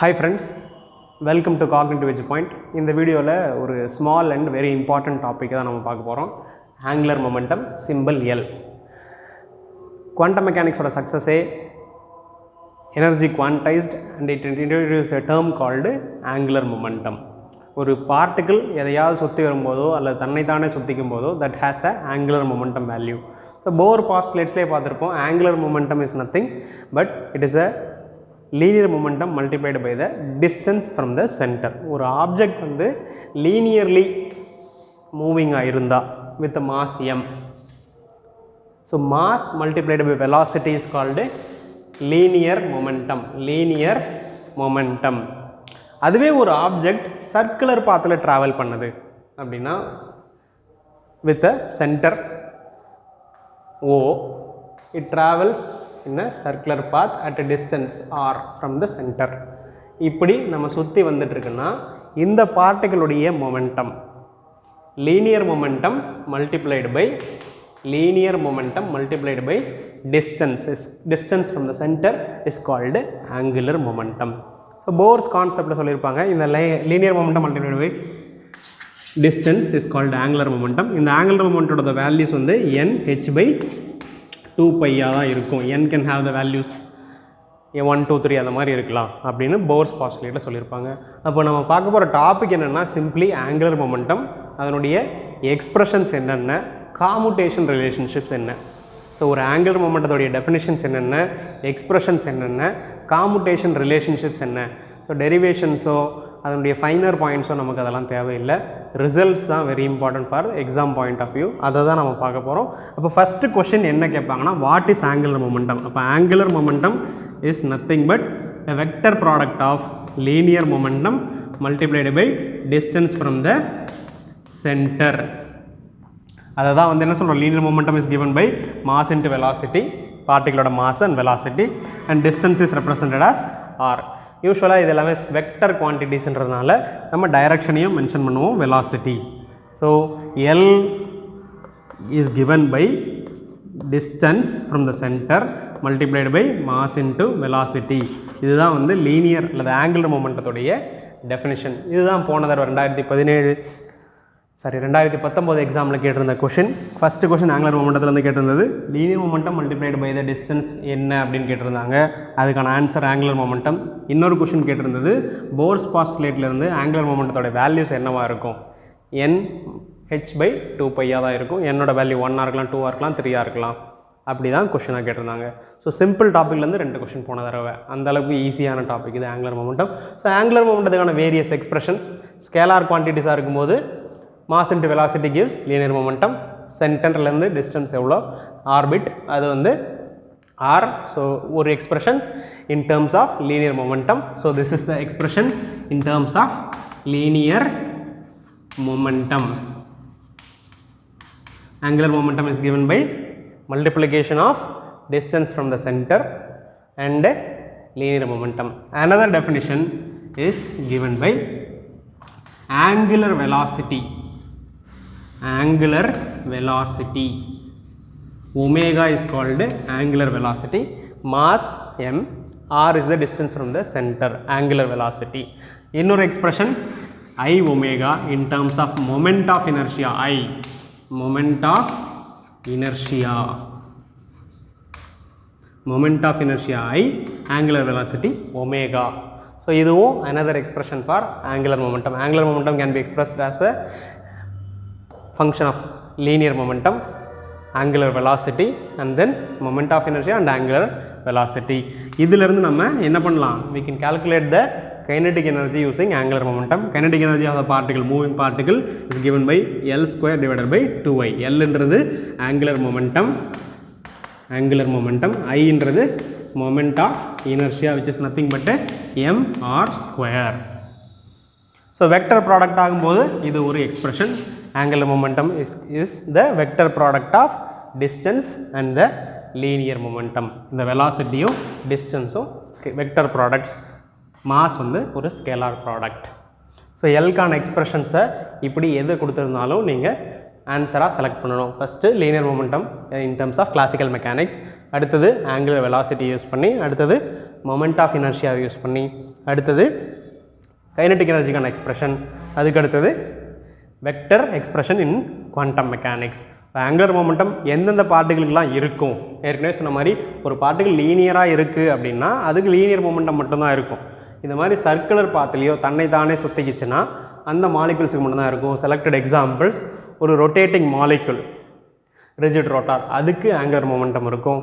Hi friends, welcome to Cognitive Edupoint. In the video ஒரு small and very important topic தான் நம்ம பார்க்க போறோம். Angular momentum symbol L. Quantum mechanics ஓட success energy quantized and it introduced a term called angular momentum. ஒரு particle எதையாவது சுற்றி வரும்போதோ அல்லது தன்னைத்தானே சுற்றிக்கும் போதோ that has a angular momentum value. So Bohr postulates-லே பார்த்திருப்போம் angular momentum is nothing but it is a linear momentum multiplied by the distance from the center. ஒரு object வந்து linearly moving ஆயிருந்தா with a mass m. So mass multiplied by velocity is called linear momentum. Linear momentum. அதுவே ஒரு object circular pathல travel பண்ணுது அப்படின்னா with a center O, it travels in a circular path at a distance r from the center. இப்படி நம்ம சுற்றி வந்துட்டு இருக்குன்னா இந்த பார்ட்டிகளுடைய momentum linear momentum multiplied by linear momentum multiplied by distance from the center is called angular momentum. So Bohr's concept சொல்லியிருப்பாங்க இந்த linear momentum multiplied by distance is called angular momentum. இந்த angular momentum ஓட values வந்து n h by 2 pi தான் இருக்கும். n can have the values 1 2 3 அந்த மாதிரி இருக்கலாம் அப்படின்னு Bohr's postulateல சொல்லியிருப்பாங்க. அப்போ நம்ம பார்க்க போகிற டாபிக் என்னென்னா சிம்பிளி angular momentum, அதனுடைய எக்ஸ்பிரஷன்ஸ் என்னென்ன, காமுடேஷன் ரிலேஷன்ஷிப்ஸ் என்ன. ஸோ ஒரு angular momentumோடைய டெஃபினிஷன்ஸ் என்னென்ன, எக்ஸ்பிரஷன்ஸ் என்னென்ன, காமுடேஷன் ரிலேஷன்ஷிப்ஸ் என்ன. ஸோ டெரிவேஷன்ஸோ அதனுடைய ஃபைனர் பாயிண்ட்ஸோ நமக்கு அதெல்லாம் தேவையில்லை. ரிசல்ட்ஸ் தான் very important for exam point of view. அதை தான் நம்ம பார்க்க போகிறோம். அப்போ ஃபஸ்ட்டு கொஸ்டின் என்ன கேட்பாங்கன்னா வாட் இஸ் ஆங்குலர் மொமெண்டம். அப்போ angular momentum is nothing but a vector product of linear momentum multiplied by distance from the center. அதை தான் வந்து என்ன சொல்கிறோம், linear momentum is given by mass into velocity, பார்ட்டிகளோட mass and velocity, and distance is represented as r. யூஸ்வலாக இது எல்லாமே vector குவான்டிட்டிஸ்ன்றதுனால நம்ம டைரக்ஷனையும் மென்ஷன் பண்ணுவோம், velocity. So L is given by distance from the centre multiplied by mass into velocity. இதுதான் வந்து linear அல்லது ஆங்குலர் மொமெண்டத்துடைய டெஃபினிஷன். இதுதான் போன தடவை 2019 எக்ஸாமில் கேட்டிருந்த கொஷின். ஃபஸ்ட்டு கொஷின் ஆங்குலர் மொமெண்டத்துலேருந்து கேட்டிருந்தது linear momentum multiplied by the distance என்ன அப்படின்னு கேட்டிருந்தாங்க. அதுக்கான ஆன்சர் ஆங்குலர் மொமெண்டம். இன்னொரு கொஷின் கேட்டிருந்தது போர்ஸ் பாஸ்டுலேட்லேருந்து ஆங்குலர் மொமெண்டத்தோட வேல்யூஸ் என்னவாக இருக்கும், n h by 2 pi தான் இருக்கும். என்னோட வேல்யூ 1 இருக்கலாம், 2 இருக்கலாம், 3 இருக்கலாம். அப்படி தான் கொஷினாக கேட்டிருந்தாங்க. ஸோ சிம்பிள் டாப்பிக்லேருந்து 2 கொஷின் போன தடவை. அந்தளவுக்கு ஈஸியான டாபிக் இது ஆங்குலர் மொமெண்டம். ஸோ ஆங்குலர் மொமெண்டத்துக்கான வேரியஸ் எக்ஸ்பிரஷன்ஸ் ஸ்கேலார் குவான்டிட்டிஸாக இருக்கும்போது mass into velocity gives linear momentum. சென்டர்லேருந்து டிஸ்டன்ஸ் எவ்வளோ, ஆர்பிட், அது வந்து r. ஸோ ஒரு expression in terms of linear momentum. So this is the expression in terms of linear momentum. Angular momentum is given by multiplication of distance from the center and linear momentum. Another definition is given by angular velocity. Angular velocity, omega is called angular velocity. Mass m, r is the distance from the center, angular velocity. Innor expression I omega in terms of moment of inertia. I, moment of inertia, moment of inertia I, angular velocity omega. So இதுவும் another expression for angular momentum. Angular momentum can be expressed as a function of linear momentum, angular velocity, and then moment of inertia and angular velocity. இதிலிருந்து நம்ம என்ன பண்ணலாம், we can calculate the kinetic energy using angular momentum. Kinetic energy of the particle, moving particle, is given by L square divided by 2y. L என்றது angular momentum, angular momentum. I என்றது moment of inertia, which is nothing but mr square. So vector product ஆகும்போது இது ஒரு expression. Angular momentum is the vector product of distance and the linear momentum. இந்த velocityயும் distanceம் vector products. mass வந்து ஒரு scalar product. So எல்கான எக்ஸ்பிரஷன்ஸை இப்படி எது கொடுத்துருந்தாலும் நீங்கள் ஆன்சராக செலக்ட் பண்ணணும். First linear momentum in terms of classical mechanics, அடுத்தது ஆங்குலர் வெலாசிட்டி யூஸ் பண்ணி, அடுத்தது மொமெண்ட் ஆஃப் இனர்ஷியாவை யூஸ் பண்ணி, அடுத்தது கைனடிக் எனர்ஜிக்கான எக்ஸ்பிரஷன், அதுக்கு அடுத்தது வெக்டர் எக்ஸ்பிரஷன் இன் குவாண்டம் மெக்கானிக்ஸ். ஆங்குலர் மொமெண்டம் எந்தெந்த பார்ட்டிகளுக்கெலாம் இருக்கும், ஏற்கனவே சொன்ன மாதிரி ஒரு பார்ட்டிகள் லீனியராக இருக்குது அப்படின்னா அதுக்கு லீனியர் மொமெண்டம் மட்டும்தான் இருக்கும். இந்த மாதிரி சர்க்குலர் பாத்துலேயோ தன்னை தானே சுற்றிக்கிச்சுன்னா அந்த மாலிகுல்ஸுக்கு மட்டும்தான் இருக்கும். செலக்டட் எக்ஸாம்பிள்ஸ், ஒரு ரொட்டேட்டிங் மாலிகுல் ரிஜிட் ரோட்டார், அதுக்கு ஆங்குலர் மொமெண்டம் இருக்கும்.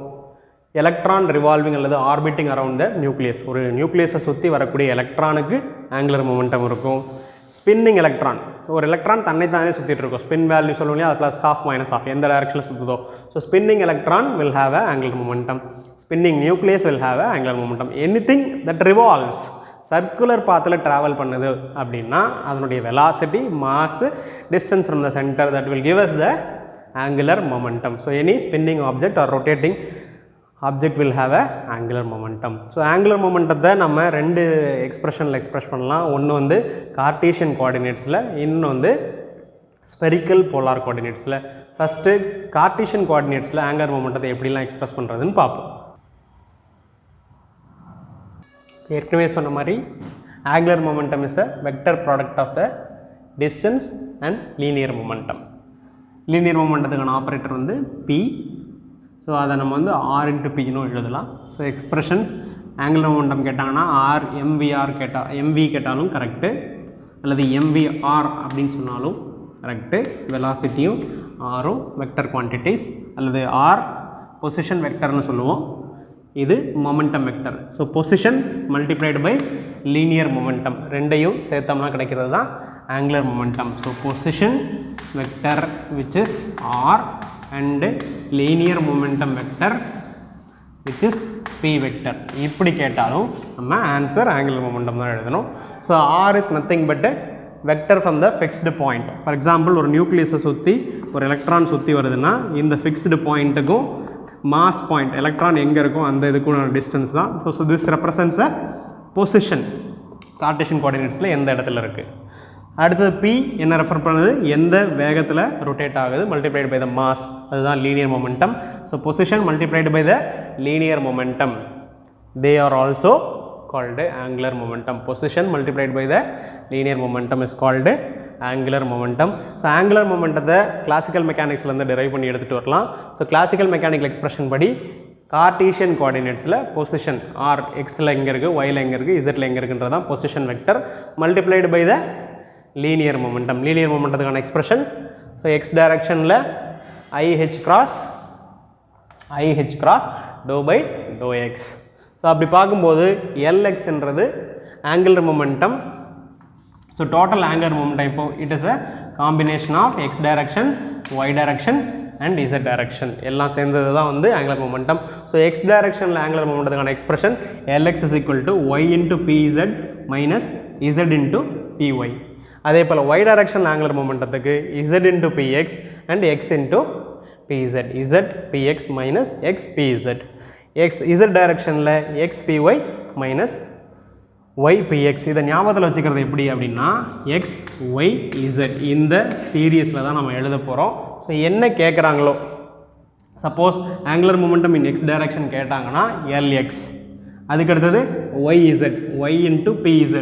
எலக்ட்ரான் ரிவால்விங் அல்லது ஆர்பிட்டிங் அரவுண்ட் த நியூக்ளியஸ், ஒரு நியூக்ளியஸை சுற்றி வரக்கூடிய எலக்ட்ரானுக்கு ஆங்குலர் மொமெண்டம் இருக்கும். ஸ்பின்னிங் எலக்ட்ரான், ஸோ ஒரு எலக்ட்ரான் தன்னை தானே சுற்றிட்டு இருக்கும். ஸ்பின் வேல்யூ சொல்லுவோம், அது ப்ளஸ் ஆஃப் மைனஸ் ஆஃப் எந்த டைரக்ஷனில் சுற்றுதோ. So spinning electron will have a angular momentum. Spinning nucleus will have a angular momentum. Anything that revolves, circular பாத்தில் ட்ராவல் பண்ணுது அப்படின்னா அதனுடைய velocity, mass, distance from the centre, that will give us the angular momentum. So any spinning object or rotating object will have a angular momentum. So angular மொமெண்டத்தை நம்ம ரெண்டு எக்ஸ்பிரஷனில் express பண்ணலாம். ஒன்று வந்து கார்டீசியன் கோஆர்டினேட்ஸில், இன்னொன்று வந்து ஸ்பெரிக்கல் போலார் கோஆர்டினேட்ஸில். ஃபஸ்ட்டு கார்டீசியன் கோஆர்டினேட்ஸில் ஆங்குலர் மொமெண்டத்தை எப்படிலாம் எக்ஸ்பிரஸ் பண்ணுறதுன்னு பார்ப்போம். ஏற்கனவே சொன்ன மாதிரி angular momentum is a vector product of the distance and linear momentum. Linear மொமெண்டத்துக்கான ஆப்ரேட்டர் வந்து பி. ஸோ அதை நம்ம வந்து ஆர் இன்ட்டு பின்னு எழுதலாம். ஸோ எக்ஸ்பிரஷன்ஸ் ஆங்குலர் மொமெண்டம் கேட்டாங்கன்னா ஆர் எம்விஆர் எம்வி கேட்டாலும் கரெக்டு, அல்லது எம்விஆர் அப்படின்னு சொன்னாலும் கரெக்டு. வெலாசிட்டியும் ஆரும் வெக்டர் குவான்டிட்டிஸ், அல்லது ஆர் பொசிஷன் வெக்டர்னு சொல்லுவோம். இது momentum vector. So position multiplied by linear momentum, ரெண்டையும் சேர்த்தோம்னா கிடைக்கிறது தான் angular momentum. So position vector which is r and linear momentum vector which is p vector. இப்படி கேட்டாலும் நம்ம ஆன்சர் ஆங்குலர் மொமெண்டம் தான் எழுதணும். So r is nothing but a vector from the fixed point. For example ஒரு நியூக்ளியஸை சுற்றி ஒரு electron சுற்றி வருதுன்னா இந்த ஃபிக்ஸ்டு பாயிண்ட்டுக்கும் மாஸ் பாயிண்ட் எலக்ட்ரான் எங்கே இருக்கும் அந்த இதுக்கும் டிஸ்டன்ஸ் தான். So this represents a position Cartesian கோஆர்டினேட்ஸில் எந்த இடத்துல இருக்குது. அடுத்தது பி என்ன ரெஃபர் பண்ணுது, எந்த வேகத்தில் ரொட்டேட் ஆகுது, மல்டிப்ளைடு பை த மாஸ், அதுதான் linear momentum. So position multiplied by the linear momentum, they are also called angular momentum. Position multiplied by the linear momentum is called angular momentum. So angular மொமெண்டத்தை classical மெக்கானிக்ஸ்லேருந்து derive பண்ணி எடுத்துகிட்டு வரலாம். So classical mechanical expression படி Cartesian கோஆர்டினேட்ஸில் position r எக்ஸில் எங்கே இருக்குது, ஒயில் எங்கே இருக்குது, இசட்டில் எங்கே இருக்குன்றது தான் position vector multiplied by the linear momentum. Linear மொமெண்டத்துக்கான எக்ஸ்பிரஷன், ஸோ எக்ஸ் டைரக்ஷனில் i h cross dou by dou x. So அப்படி பார்க்கும்போது எல்எக்ஸ்ன்றது angular momentum. So total angular momentum இப்போ it is a combination of x direction, y direction and z direction எல்லாம் சேர்ந்தது தான் வந்து ஆங்குலர் மொமெண்டம். ஸோ எக்ஸ் டைரக்ஷனில் ஆங்குலர் மொமெண்டத்துக்கான expression l x is equal to y into p z minus z into p y. அதே போல் y direction angular மொமெண்டத்துக்கு z into px and x into pz, z px minus x pz. z டைரக்ஷனில் x py minus y px. இதை ஞாபகத்தில் வச்சுக்கிறது எப்படி அப்படின்னா x y z இந்த சீரீஸில் தான் நம்ம எழுத போகிறோம். ஸோ என்ன கேட்குறாங்களோ, suppose angular momentum in x direction கேட்டாங்கன்னா lx, அதுக்கடுத்தது yz, y into pz,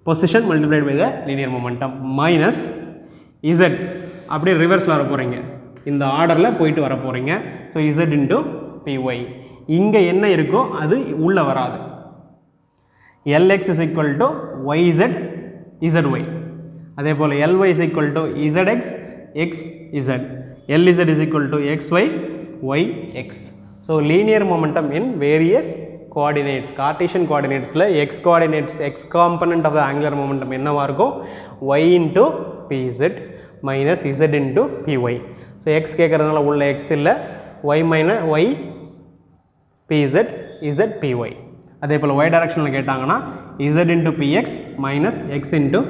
position multiplied by the linear momentum minus z. அப்படியே ரிவர்ஸில் வர போகிறீங்க, இந்த ஆர்டரில் போயிட்டு வர போகிறீங்க. So z into p y. இங்கே என்ன இருக்கோ அது உள்ளே வராது. L x is equal to y z z y. அதே போல் l y is equal to z x x z. L z is equal to x y y x. So linear momentum in various coordinates, Cartesian coordinatesல x coordinates, x component of the angular momentum என்னவா இருக்கும், y into pz minus z into py. so x கேட்கறதுனால உள்ள x இல்லை, y minus y pz z py. அதே போல் y directionல கேட்டாங்கன்னா z into px minus x into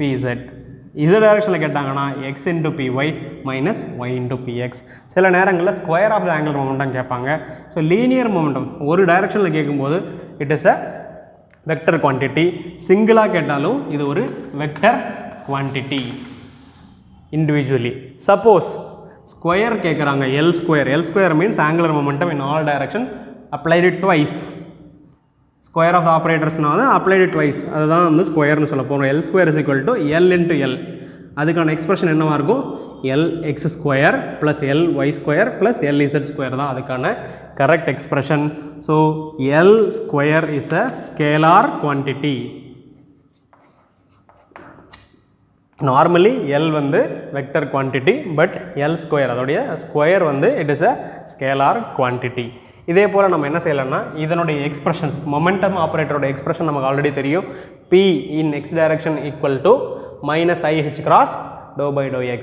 pz. z directionல கேட்டாங்கன்னா x into py minus y into px. சில நேரங்களில் square of the angular momentum கேட்பாங்க. So linear momentum ஒரு டைரக்ஷனில் கேட்கும்போது it is a vector quantity. சிங்கிளாக கேட்டாலும் இது ஒரு vector quantity individually. Suppose square கேட்குறாங்க, l square means angular momentum in all direction applied twice. Square of ஆப்ரேட்டர்ஸ்னால் வந்து அப்ளைடு ட்வைஸ், அதுதான் வந்து ஸ்கொயர்னு சொல்ல போகிறோம். L square is equal to l into l. அதுக்கான எக்ஸ்பிரஷன் என்னவாக இருக்கும்? L x square plus l Y square plus l z square தான் அதுக்கான correct expression. So l square is a scalar quantity. Normally l வந்து vector quantity, but l square அதோடைய square வந்து it is a scalar quantity. இதே போல் நம்ம என்ன செய்யலாம்னா இதனுடைய எக்ஸ்பிரஷன்ஸ், மொமெண்டம் ஆப்ரேட்டரோட எக்ஸ்பிரஷன் நமக்கு ஆல்ரெடி தெரியும். P in x direction equal to minus IH cross dou by dou x.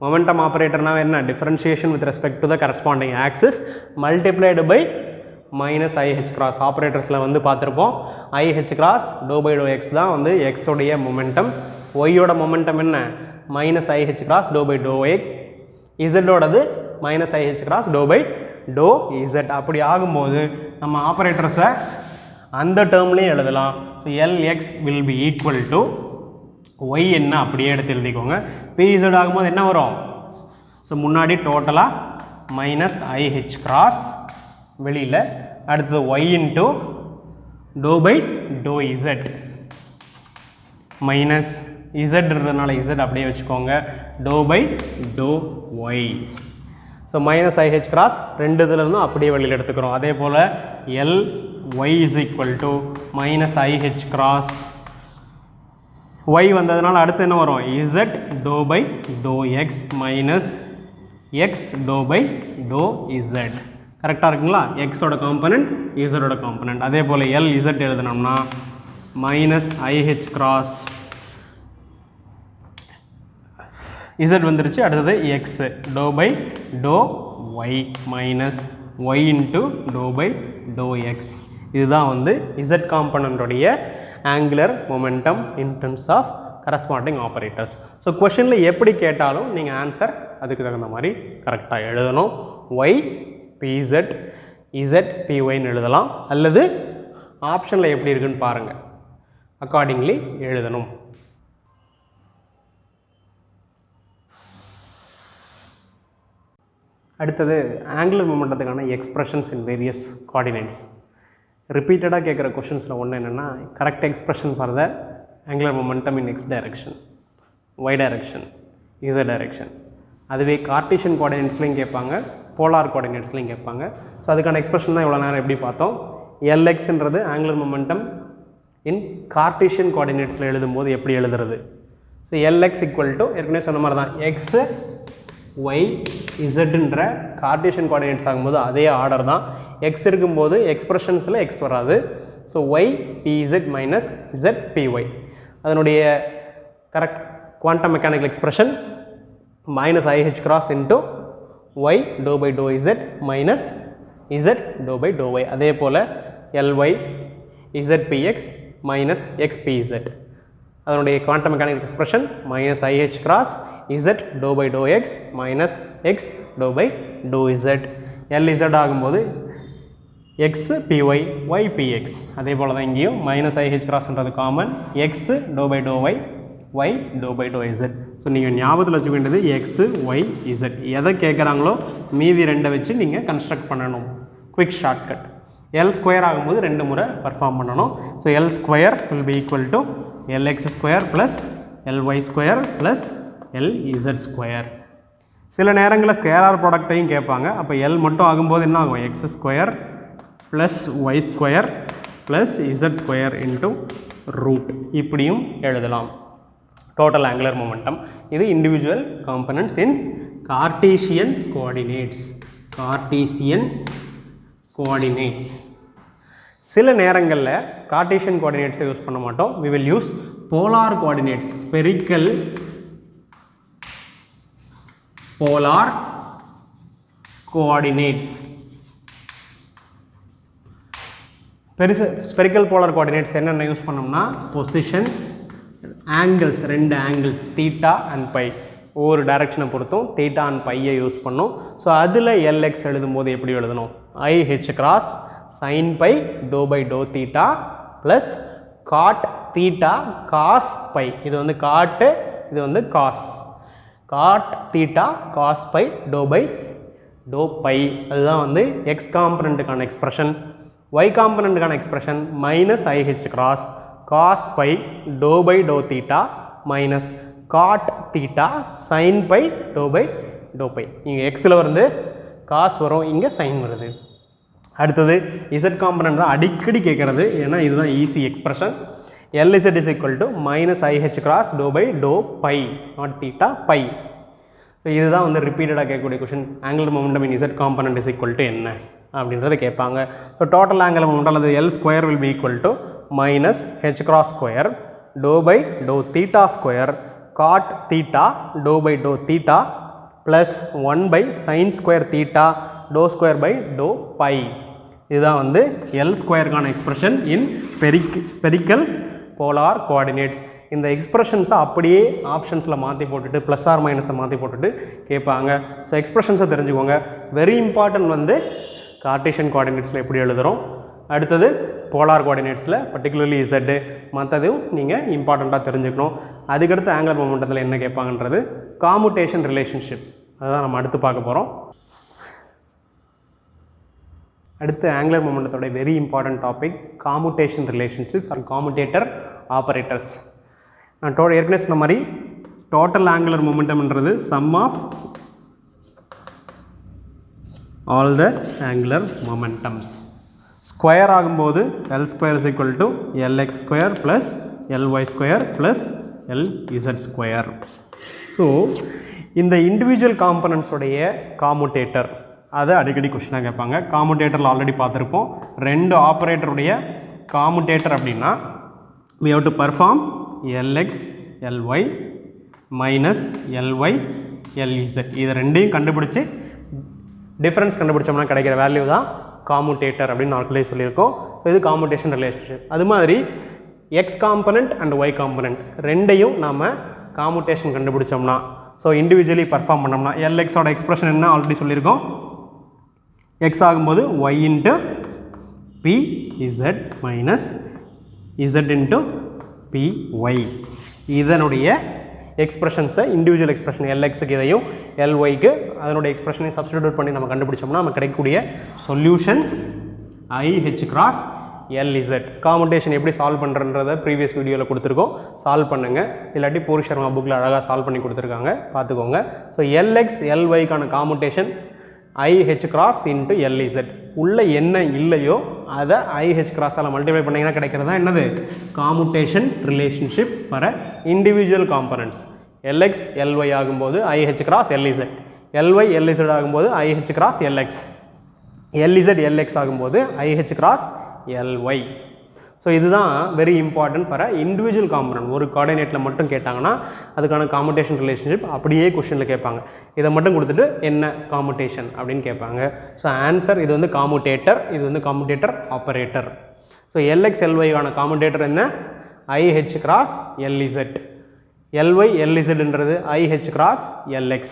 Momentum ஆப்ரேட்டர்னா என்ன? Differentiation with respect to the corresponding axis multiplied by minus IH cross. ஆப்ரேட்டர்ஸில் வந்து பார்த்துருப்போம் IH cross dou by dou x தான் வந்து x உடைய momentum. ஒய்யோட momentum என்ன? Minus IH cross dou by dou x. இசட்டோடது minus IH cross dou by dou z. அப்படி ஆகும்போது நம்ம ஆப்ரேட்டர்ஸை அந்த டேர்ம்லேயும் எழுதலாம். So L x will be equal to y என்ன அப்படியே எடுத்து எழுதிக்கோங்க. பிஇசட் ஆகும்போது என்ன வரும்? ஸோ முன்னாடி டோட்டலாக மைனஸ் ஐஹெச் கிராஸ் வெளியில், அடுத்தது y into dou by dou z minus இசட்ன்றதுனால இசட் அப்படியே வச்சுக்கோங்க, dou by dou y. So minus IH cross ரெண்டு இதுலேருந்தும் அப்படியே வெளியில் எடுத்துக்கிறோம். அதே போல் l y is equal to minus IH cross y வந்ததுனால அடுத்து என்ன வரும்? Z dou by dou x minus x dou by dou z. கரெக்டாக இருக்குங்களா? எக்ஸோட காம்பனண்ட் இசட்டோட காம்பனண்ட். அதே போல் எல் இசட் எழுதினோம்னா மைனஸ் ஐஹெச் கிராஸ் இசட் வந்துருச்சு, அடுத்தது x dou by dou y minus y into dou by dou x. இதுதான் வந்து இசட் காம்பனண்ட்டுடைய angular momentum in terms of corresponding operators. So கொஷனில் எப்படி கேட்டாலும் நீங்கள் ஆன்சர் அதுக்கு தகுந்த மாதிரி கரெக்டாக எழுதணும். ஒய் பிஇசட் இசட் பிஒய்ன்னு எழுதலாம், அல்லது ஆப்ஷனில் எப்படி இருக்குன்னு பாருங்கள், அக்கார்டிங்லி எழுதணும். அடுத்தது ஆங்குலர் மொமெண்டத்துக்கான எக்ஸ்பிரஷன்ஸ் இன் வேரியஸ் கோஆர்டினேட்ஸ். ரிப்பீட்டடாக கேட்குற கொஷின்ஸில் ஒன்று என்னென்னா correct expression for the angular momentum in x direction, y direction, z direction. அதுவே கார்டீசியன் கோஆர்டினேட்ஸ்லையும் கேட்பாங்க, போலார் கோஆர்டினேட்ஸ்லையும் கேட்பாங்க. ஸோ அதுக்கான எக்ஸ்பிரஷன் தான் இவ்வளோ நேரம் எப்படி பார்த்தோம். எல்எக்ஸ்ன்றது ஆங்குலர் மொமெண்டம் இன் கார்டீசியன் கோஆர்டினேட்ஸில் எழுதும்போது எப்படி எழுதுறது? ஸோ எல்எக்ஸ் ஈக்குவல் டு ஏற்கனவே சொன்ன மாதிரி தான் எக்ஸு ஒய் இசட்ன்ற கார்டீசியன் கோஆர்டினேட்ஸ் ஆகும்போது அதே ஆர்டர் தான். எக்ஸ் இருக்கும்போது எக்ஸ்பிரஷன்ஸில் எக்ஸ் வராது. So y p z minus z p y. அதனுடைய correct quantum mechanical expression minus IH cross into y dou by dou z minus z dou by dou y. அதே போல் l y z p x minus x p z. அதனுடைய quantum mechanical expression minus IH cross z dou by dou x minus x dou by dou Z. L z ஆகும்போது x p y y p x. அதே போல் தான் இங்கேயும் minus i h கிராஸ்ன்றது common, x dou by dou y y dou by dou z. So நீங்கள் ஞாபகத்தில் வச்சுக்க வேண்டியது எக்ஸு ஒய் இசட். எதை கேட்குறாங்களோ மீதி ரெண்டை வச்சு நீங்கள் கன்ஸ்ட்ரக்ட் பண்ணணும். Quick shortcut. எல் ஸ்கொயர் ஆகும்போது ரெண்டு முறை பர்ஃபார்ம் பண்ணணும். So l square will be equal to L X square plus L Y square plus L Z square. சில நேரங்களில் ஸ்கேலார் ப்ராடக்டையும் கேட்பாங்க. அப்போ எல் மட்டும் ஆகும்போது என்ன ஆகும்? X square plus y square plus z square into root. இப்படியும் எழுதலாம் டோட்டல் ஆங்குலர் மொமெண்டம். இது individual components in Cartesian coordinates. Cartesian coordinates. சில நேரங்களில் கார்டீசியன் கோஆர்டினேட்ஸை யூஸ் பண்ண மாட்டோம். we will use polar coordinates. spherical polar coordinates. spherical polar coordinates என்னென்ன use பண்ணோம்னா position, angles, ரெண்டு ஆங்கிள்ஸ் தீட்டா அண்ட் பை, ஒவ்வொரு டைரக்ஷனை பொறுத்தும் தீட்டா அண்ட் பையை யூஸ் பண்ணோம். ஸோ அதில் எல்எக்ஸ் எழுதும்போது எப்படி எழுதணும்? IH cross sin pi dou by dou theta plus cot theta cos pi. இது வந்து cot, இது வந்து cos. cot theta cos pi dou by dou pi. அதுதான் வந்து x காம்பனண்ட்டுக்கான எக்ஸ்பிரஷன். y காம்பனண்ட்டுக்கான expression minus IH cross cos phi to by to theta minus cot theta sine phi to by to phi. இங்கே எக்ஸில் வந்து cos வரும், இங்கே sign வருது. அடுத்தது z காம்பனண்ட் தான் அடிக்கடி கேட்குறது, ஏன்னா இதுதான் easy expression. LZ is equal to minus IH cross dou by dou pi not theta pi. So இதுதான் வந்து ரிப்பீட்டடாக கேட்கக்கூடிய question. Angular momentum in Z component is equal to என்ன அப்படின்றத கேட்பாங்க. ஸோ டோட்டல் ஆங்குலர் மொமெண்டம் அல்லது L square will be equal to minus H cross square doh by to theta square cot theta doh by to theta plus 1 by sine square theta doh square by to phi. இதுதான் வந்து L ஸ்கொயருக்கான expression in spherical polar coordinates. இந்த எக்ஸ்பிரஷன்ஸை அப்படியே ஆப்ஷன்ஸில் மாற்றி போட்டுட்டு plus R மைனஸை மாற்றி போட்டுட்டு கேட்பாங்க. ஸோ எக்ஸ்பிரஷன்ஸை தெரிஞ்சுக்கோங்க. வெரி இம்பார்ட்டன்ட் வந்து கார்டீசியன் கோஆர்டினேட்ஸில் எப்படி எழுதுகிறோம், அடுத்தது போலார் கோஆர்டினேட்ஸில் பர்டிகுலர்லி இசட்டு, மற்றதும் நீங்கள் இம்பார்ட்டண்ட்டாக தெரிஞ்சுக்கணும். அதுக்கடுத்து ஆங்குலர் மொமெண்டத்தில் என்ன கேட்பாங்கன்றது காமுடேஷன் ரிலேஷன்ஷிப்ஸ், அதுதான் நம்ம அடுத்து பார்க்க போகிறோம். அடுத்து ஆங்குலர் மொமெண்டத்தோட very important topic commutation relationships or commutator operators. நான் ஏற்கனவே சொன்ன மாதிரி டோட்டல் ஆங்குலர் மொமெண்டம்ன்றது sum of all the angular momentums. Square ஆகும்போது L square is equal to L X square plus L Y square plus L Z square. So இந்த individual காம்பனன்ட்ஸோடைய commutator அதை அடிக்கடி கொஸ்டினாக கேட்பாங்க. காமுடேட்டரில் ஆல்ரெடி பார்த்துருப்போம். ரெண்டு ஆப்ரேட்டருடைய காமுடேட்டர் அப்படின்னா we have to perform Lx Ly minus Ly Lz. இது ரெண்டையும் கண்டுபிடிச்சி டிஃப்ரென்ஸ் கண்டுபிடிச்சோம்னா கிடைக்கிற வேல்யூ தான் காமுடேட்டர் அப்படின்னு நாட்களே சொல்லியிருக்கோம். ஸோ இது காமுடேஷன் ரிலேஷன்ஷிப். அது மாதிரி x component and y component ரெண்டையும் நாம் காமுடேஷன் கண்டுபிடிச்சோம்னா, ஸோ இண்டிவிஜுவலி பர்ஃபார்ம் பண்ணோம்னா எல்எக்ஸோட எக்ஸ்பிரஷன் என்ன ஆல்ரெடி சொல்லியிருக்கோம். எக்ஸ் ஆகும்போது y into p z minus z into p y. இதனுடைய எக்ஸ்பிரஷன்ஸை இண்டிவிஜுவல் எக்ஸ்பிரஷன் எல்எக்ஸுக்கு இதையும் எல்ஒய்க்கு அதனுடைய எக்ஸ்பிரஷனையும் சப்ஸ்டிடியூட் பண்ணி நம்ம கண்டுபிடிச்சோம்னா நமக்கு கிடைக்கக்கூடிய சொல்யூஷன் ஐஹெச் கிராஸ் எல்இசட். காமுடேஷன் எப்படி சால்வ் பண்ணுறன்றதை ப்ரீவியஸ் வீடியோவில் கொடுத்துருக்கோம், சால்வ் பண்ணுங்கள். இல்லாட்டி பூரி சர்மா புக்கில் அழகாக சால்வ் பண்ணி கொடுத்துருக்காங்க, பார்த்துக்கோங்க. ஸோ எல்எக்ஸ் எல்ஒய்க்கான commutation IH cross into LZ. உள்ள என்ன இல்லையோ அதை IH cross-ஆல் மல்டிப்ளை பண்ணிங்கன்னா கிடைக்கிறதா என்னது காமுடேஷன் relationship for individual components. LX LY ஆகும்போது IH cross LZ, LY LZ ஆகும்போது IH cross LX, LZ LX ஆகும்போது IH cross LY. ஸோ இதுதான் very important for individual component. ஒரு கோஆர்டினேட்டில் மட்டும் கேட்டாங்கன்னா அதுக்கான காமுடேஷன் ரிலேஷன்ஷிப் அப்படியே கொஸ்டினில் கேட்பாங்க. இதை மட்டும் கொடுத்துட்டு என்ன காமுடேஷன் அப்படின்னு கேட்பாங்க. ஸோ ஆன்சர் இது வந்து காமுடேட்டர், இது வந்து காமுடேட்டர் ஆப்பரேட்டர். ஸோ எல்எக்ஸ் எல்ஒய்க்கான காமுடேட்டர் என்ன IH கிராஸ் LZ, LY LZன்றது IH கிராஸ் LX,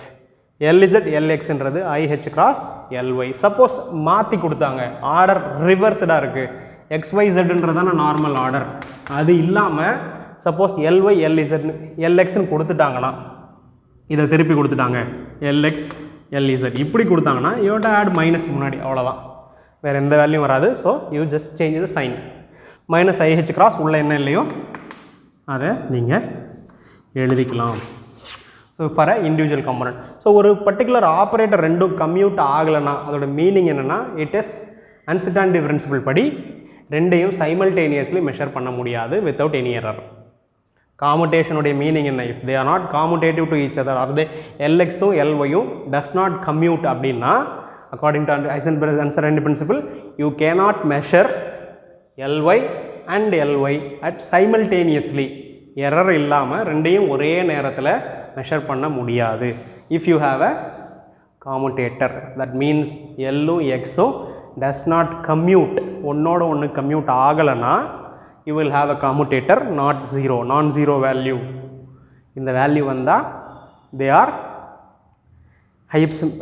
LZ LXன்றது IH கிராஸ் LY. சப்போஸ் மாற்றி கொடுத்தாங்க, ஆர்டர் ரிவர்ஸ்டாக இருக்குது, XYZன்றதான நார்மல் ஆர்டர், அது இல்லாமல் சப்போஸ் LY LZ LXன்னு கொடுத்துட்டாங்கன்னா, இதை திருப்பி கொடுத்துட்டாங்க LX LZ இப்படி கொடுத்தாங்கன்னா யோட ஆட் மைனஸ் முன்னாடி, அவ்வளோதான், வேறு எந்த வேல்யூ வராது. So you just change the sign. Minus IH cross உள்ள என்ன இல்லையோ அதை நீங்கள் எழுதிக்கலாம். So for individual component. So ஒரு பர்டிகுலர் ஆப்ரேட்டர் ரெண்டும் கம்யூட் ஆகலைன்னா அதோட மீனிங் என்னென்னா இட் இஸ் அன்சர்டனிட்டி பிரின்சிபல் படி ரெண்டையும் சைமல்டேனியஸ்லி மெஷர் பண்ண முடியாது வித்தவுட் எனி எரர். காமுடேஷனுடைய மீனிங் என்ன, if they are not commutative to each other or they எல்எக்ஸும் எல்ஒயும் டஸ் நாட் கம்யூட் அப்படின்னா according to uncertainty principle you cannot measure LY and LY at simultaneously. Error இல்லாமல் ரெண்டையும் ஒரே நேரத்தில் மெஷர் பண்ண முடியாது. If you have a commutator that means எல்லும் எக்ஸும் does not commute, ஒன்னோட ஒன்று கம்யூட் ஆகலைன்னா you will have a commutator not zero, non-zero value. இந்த வேல்யூ வந்தால் they are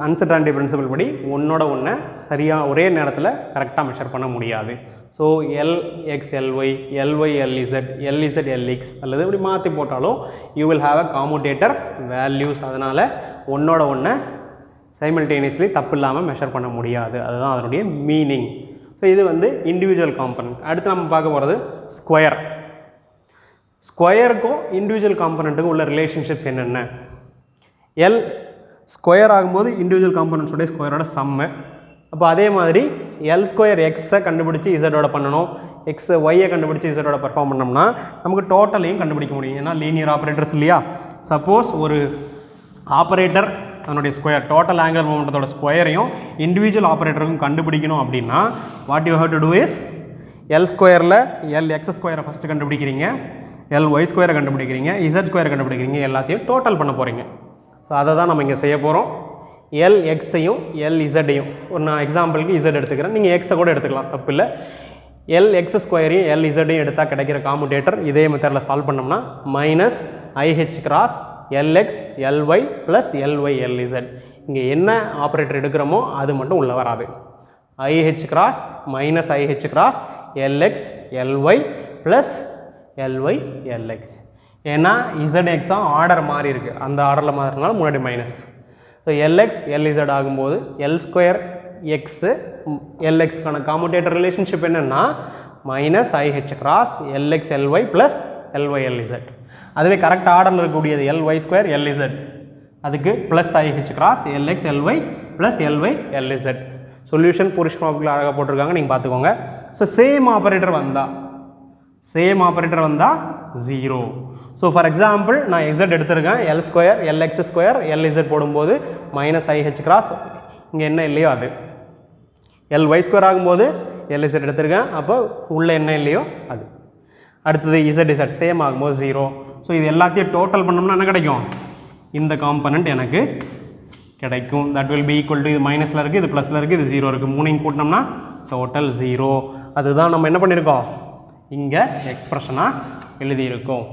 அன்சர்டனிட்டி பிரின்சிபல் படி ஒன்னோட ஒன்று சரியாக ஒரே நேரத்தில் கரெக்டாக மெஷர் பண்ண முடியாது. So LX LY, LY LZ, LZ LX அல்லது இப்படி மாற்றி போட்டாலும் you will have a commutator values. அதனால் ஒன்னோட ஒன்று சைமல்டேனியஸ்லி தப்பு இல்லாமல் மெஷர் பண்ண முடியாது, அதுதான் அதனுடைய மீனிங். ஸோ இது வந்து இண்டிவிஜுவல் காம்பனண்ட். அடுத்து நம்ம பார்க்க போகிறது ஸ்கொயர். ஸ்கொயருக்கும் இண்டிவிஜுவல் காம்பனண்ட்டுக்கும் உள்ள ரிலேஷன்ஷிப்ஸ் என்னென்ன? எல் ஸ்கொயர் ஆகும்போது இண்டிவிஜுவல் காம்பனண்ட்ஸோடைய ஸ்கொயரோட சம்மு. அப்போ அதே மாதிரி எல் ஸ்கொயர் எக்ஸை கண்டுபிடிச்சி இசட்டோட பண்ணணும், எக்ஸ் ஒய்யை கண்டுபிடிச்சி இசட்டோட பர்ஃபார்ம் பண்ணோம்னா நமக்கு டோட்டலையும் கண்டுபிடிக்க முடியும். ஏன்னா லீனியர் ஆப்ரேட்டர்ஸ் இல்லையா? சப்போஸ் ஒரு ஆப்ரேட்டர் அதனுடைய ஸ்கொயர் டோட்டல் ஆங்குலர் மொமெண்டத்தோட ஸ்கொயரையும் இண்டிவிஜுவல் ஆப்ரேட்டருக்கும் கண்டுபிடிக்கணும் அப்படின்னா what you have to do is L ஸ்கொயரில் எல் எக்ஸ் ஸ்கொயரை ஃபஸ்ட்டு கண்டுபிடிக்கிறீங்க, எல் ஒய் ஸ்கொயரை கண்டுபிடிக்கிறீங்க, இசட் ஸ்கொயரை கண்டுபிடிக்கிறீங்க, எல்லாத்தையும் டோட்டல் பண்ண போகிறீங்க. ஸோ அதை தான் நம்ம இங்கே செய்ய போகிறோம். எல் எக்ஸையும் எல் இசட்டையும் ஒரு நான் எக்ஸாம்பிளுக்கு இசட் எடுத்துக்கிறேன், நீங்கள் எக்ஸை கூட எடுத்துக்கலாம், தப்பு இல்லை. எல் எக்ஸ் ஸ்கொயரையும் எல் இசட்டையும் எடுத்தால் கிடைக்கிற காமுடேட்டர் இதே மெத்தடில் சால்வ் பண்ணோம்னா minus IH cross L X L Y plus L Y L Z. இங்கே என்ன ஆப்ரேட்டர் எடுக்கிறோமோ அது மட்டும் உள்ளே வராது. I H cross minus IH cross L X L Y plus L Y L X. ஏன்னா இசட் எக்ஸாக ஆர்டர் மாறி இருக்குது, அந்த ஆர்டரில் மாறினாலும் முன்னாடி மைனஸ். ஸோ எல்எக்ஸ் எல்இசட் ஆகும்போது எல் ஸ்கொயர் எக்ஸு எல்எக்ஸ்க்கான காமுடேட்டர் ரிலேஷன்ஷிப் என்னென்னா minus IH cross L X L Y plus L Y L Z. அதுவே கரெக்ட் ஆர்டரில் இருக்கக்கூடியது எல்ஒய் ஸ்கொயர் எல்இசட், அதுக்கு plus I H cross L X L Y plus L Y L Z. Solution புரிஷ் மார்க்கில் அழகாக போட்டிருக்காங்க, நீங்கள் பார்த்துக்கோங்க. ஸோ சேம் ஆப்ரேட்டர் வந்தால் 0. ஸோ ஃபார் எக்ஸாம்பிள் நான் இசட் எடுத்திருக்கேன், L square LX square LZ போடும்போது மைனஸ் ஐஹெச் கிராஸ் இங்கே என்ன இல்லையோ அது, எல்ஒய் ஸ்கொயர் ஆகும்போது எல்இசட் எடுத்திருக்கேன், அப்போ உள்ளே என்ன இல்லையோ அது. அடுத்தது இசட் சேம் ஆகும்போது 0. ஸோ இது எல்லாத்தையும் டோட்டல் பண்ணோம்னா என்ன கிடைக்கும்? இந்த காம்பனண்ட் எனக்கு கிடைக்கும். That will be equal to இது மைனஸில் இருக்குது, இது ப்ளஸில் இருக்குது, இது 0 இருக்குது. மூணையும் கூட்டினோம்னா டோட்டல் 0. அதுதான் நம்ம என்ன பண்ணியிருக்கோம் இங்கே எக்ஸ்பிரஷனாக எழுதியிருக்கோம்.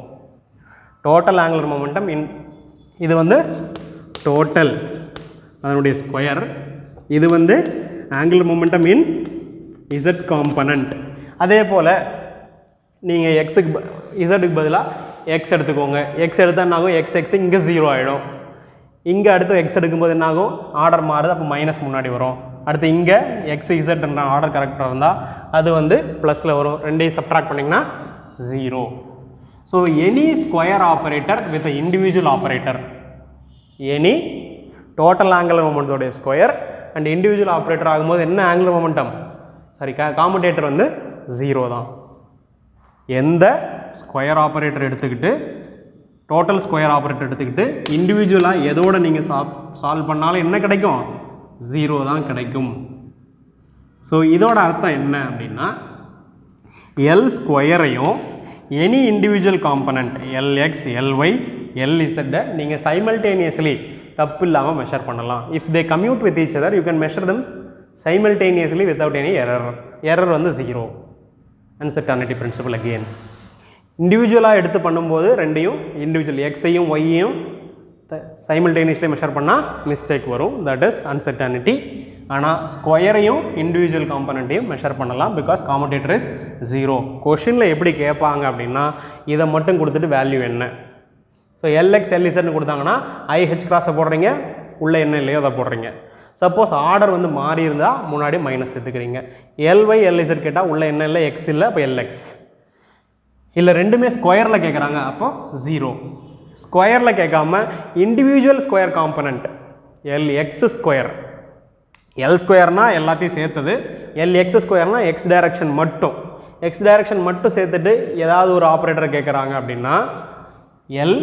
டோட்டல் ஆங்குலர் மொமெண்டம் இது வந்து டோட்டல் அதனுடைய ஸ்கொயர், இது வந்து ஆங்குலர் மொமெண்டம் இன் இசட் காம்பனண்ட். அதே போல் நீங்கள் எக்ஸுக்கு இசட்டுக்கு பதிலாக எக்ஸ் எடுத்துக்கோங்க. எக்ஸ் எடுத்தால் என்னாகும்? எக்ஸ் இங்கே 0 ஆகிடும். இங்கே அடுத்து எக்ஸ் எடுக்கும்போது என்னாகும்? ஆர்டர் மாறுது, அப்போ மைனஸ் முன்னாடி வரும். அடுத்து இங்கே எக்ஸ் இசட்ன்ற ஆர்டர் கரெக்டாக இருந்தால் அது வந்து ப்ளஸில் வரும். ரெண்டையும் சப்ட்ராக்ட் பண்ணிங்கன்னா 0. So any square operator with individual operator, any total angular மொமெண்டத்தோடைய ஸ்கொயர் அண்ட் இண்டிவிஜுவல் ஆப்ரேட்டர் ஆகும்போது என்ன ஆங்குலர் மொமெண்டம் காமுடேட்டர் வந்து 0 தான். எந்த ஸ்கொயர் ஆப்ரேட்டர் எடுத்துக்கிட்டு டோட்டல் ஸ்கொயர் ஆப்ரேட்டர் எடுத்துக்கிட்டு இண்டிவிஜுவலாக எதோடு நீங்கள் சால்வ் பண்ணாலும் என்ன கிடைக்கும்? 0 தான் கிடைக்கும். ஸோ இதோட அர்த்தம் என்ன அப்படின்னா எல் ஸ்கொயரையும் any individual component L X L Y எல்இசட்டை நீங்கள் சைமல்டேனியஸ்லி தப்பு இல்லாமல் மெஷர் பண்ணலாம். If they commute with each other you can measure them simultaneously without any error வந்து 0. Uncertainty principle again. இண்டிவிஜுவலாக எடுத்து பண்ணும்போது ரெண்டையும் இண்டிவிஜுவல் எக்ஸையும் ஒய்யையும் சைமல்டேனியஸ்லி மெஷர் பண்ணால் மிஸ்டேக் வரும், தட் இஸ் அன்சர்டனிட்டி. ஆனால் ஸ்கொயரையும் இண்டிவிஜுவல் காம்பனண்ட்டையும் மெஷர் பண்ணலாம் பிகாஸ் காமுடேட்டர் இஸ் 0. கொஷினில் எப்படி கேட்பாங்க அப்படின்னா இதை மட்டும் கொடுத்துட்டு வேல்யூ என்ன. ஸோ எல்எக்ஸ் எல்இசட்னு கொடுத்தாங்கன்னா ஐஹெச் கிராஸை போடுறீங்க, உள்ளே என்ன இல்லையோ அதை போடுறீங்க. சப்போஸ் ஆர்டர் வந்து மாறி இருந்தால் முன்னாடி மைனஸ் எடுத்துக்கிறீங்க. எல்ஒய் எல்இசட் கேட்டால் உள்ளே என்ன இல்லை, எக்ஸ் இல்லை, அப்போ எல்எக்ஸ் இல்லை. ரெண்டுமே ஸ்கொயரில் கேட்குறாங்க, அப்போ 0. ஸ்கொயரில் கேட்காம individual square component L X square, L ஸ்கொயர்னால் எல்லாத்தையும் சேர்த்தது, எல்எக்ஸ் ஸ்கொயர்னால் எக்ஸ் டைரக்ஷன் மட்டும் சேர்த்துட்டு ஏதாவது ஒரு ஆப்ரேட்டர் கேட்குறாங்க அப்படின்னா எல்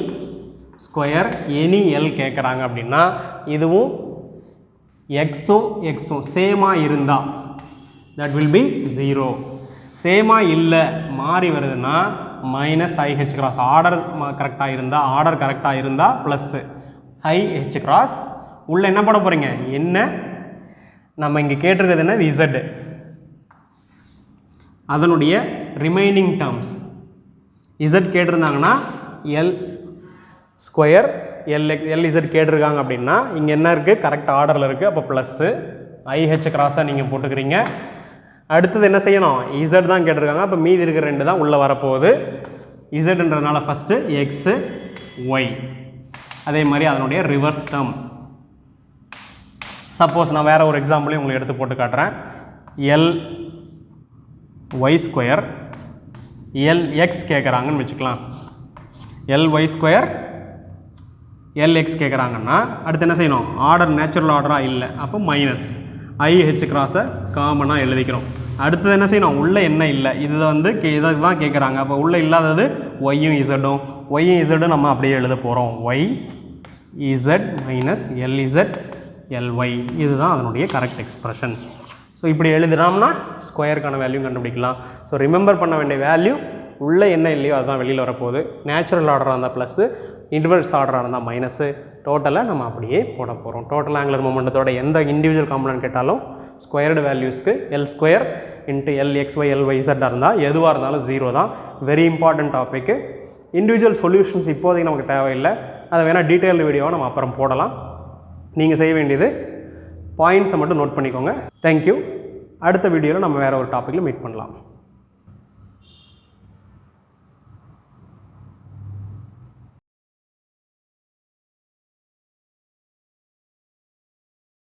ஸ்கொயர் எனி எல் கேட்குறாங்க அப்படின்னா இதுவும் எக்ஸும் சேமாக இருந்தால் தட் வில் பி 0. சேமாக இல்லை மாறி வருதுன்னா மைனஸ் ஐஹெச் கிராஸ் ஆர்டர் கரெக்டாக இருந்தால் ப்ளஸ்ஸு ஐஹெச் கிராஸ் உள்ளே என்ன பண்ண போகிறீங்க? என்ன நம்ம இங்கே கேட்டிருக்கிறது என்ன? இசட், அதனுடைய ரிமைனிங் டேர்ம்ஸ். இசட் கேட்டிருந்தாங்கன்னா எல் ஸ்கொயர் எல்இசட் கேட்டிருக்காங்க அப்படின்னா இங்கே என்ன இருக்குது? கரெக்ட் ஆர்டரில் இருக்குது, அப்போ ப்ளஸ்ஸு ஐஹெச் கிராஸாக நீங்கள் போட்டுக்கிறீங்க. அடுத்தது என்ன செய்யணும்? இசட் தான் கேட்டிருக்காங்க, அப்போ மீதி இருக்கிற 2 தான் உள்ளே வரப்போகுது. இசட்ன்றதுனால ஃபஸ்ட்டு எக்ஸு ஒய், அதே மாதிரி அதனுடைய ரிவர்ஸ் டேர்ம். சப்போஸ் நான் வேறு ஒரு எக்ஸாம்பிளையும் உங்களுக்கு எடுத்து போட்டு காட்டுறேன். எல் ஒய் ஸ்கொயர் எல்எக்ஸ் கேட்குறாங்கன்னு வச்சுக்கலாம். எல்ஒய் ஸ்கொயர் எல்எக்ஸ் கேட்குறாங்கன்னா அடுத்து என்ன செய்யணும்? ஆர்டர் நேச்சுரல் ஆர்டராக இல்லை, அப்போ மைனஸ் ஐஹெச் கிராஸை காமனாக எழுதிக்கிறோம். அடுத்தது என்ன செய்யணும்? உள்ளே என்ன இல்லை, இது வந்து இதை தான் கேட்குறாங்க. அப்போ உள்ளே இல்லாதது ஒய்யும் இசட்டும். ஒய்யும் இசட்டும் நம்ம அப்படியே எழுத போகிறோம். Y z minus L z L y, இதுதான் அதனுடைய கரெக்ட் எக்ஸ்பிரஷன். ஸோ இப்படி எழுதுனோம்னா ஸ்கொயருக்கான வேல்யூ கண்டுபிடிக்கலாம். ஸோ ரிமெம்பர் பண்ண வேண்டிய வேல்யூ உள்ளே என்ன இல்லையோ அதுதான் வெளியில் வரப்போகுது. நேச்சுரல் ஆர்டராக இருந்தால் ப்ளஸ்ஸு, இன்வெர்ஸ் ஆர்டராக இருந்தால் மைனஸு, டோட்டலாக நம்ம அப்படியே போட போகிறோம். டோட்டல் ஆங்குலர் மொமெண்டத்தோட எந்த இண்டிவிஜுவல் காம்பனன்ட் கேட்டாலும் ஸ்கொயர்டு வேல்யூஸ்க்கு எல் ஸ்கொயர் இன்ட்டு எல்எக்ஸ்ஒய் எல்ஒய்சட்டாக இருந்தால் எதுவாக இருந்தாலும் 0 தான். Very important topic. Individual solutions இப்போதைக்கு நமக்கு தேவையில்லை, அதை வேணால் டீட்டெயில்டு வீடியோவை நம்ம அப்புறம் போடலாம். நீங்கள் செய்ய வேண்டியது பாயிண்ட்ஸை மட்டும் நோட் பண்ணிக்கோங்க. தேங்க்யூ. அடுத்த வீடியோவில் நம்ம வேறு ஒரு டாப்பிக்கில் மீட் பண்ணலாம்.